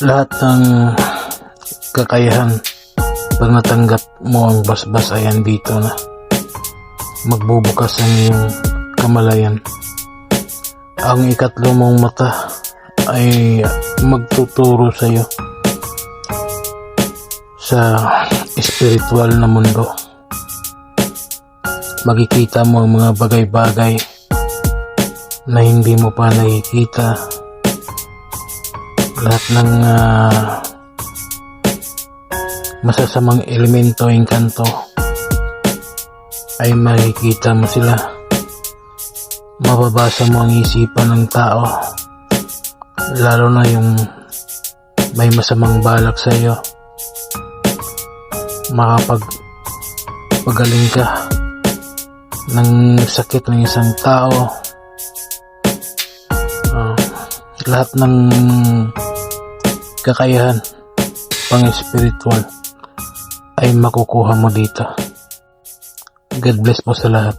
Lahat ng kakayahan pag natanggap mo ang basbas ay andito na. Magbubukas ang iyong kamalayan. Ang ikatlo mong mata ay magtuturo sa iyo sa espiritual na mundo. Makikita mo ang mga bagay-bagay na hindi mo pa nakikita. Lahat ng masasamang elemento, engkanto ay makikita mo sila. Mababasa mo ang isipan ng tao, lalo na yung may masamang balak sa iyo. Makapagpagaling ka ng sakit ng isang tao. Lahat ng kakayahan pang spiritual ay makukuha mo dito. God bless po sa lahat.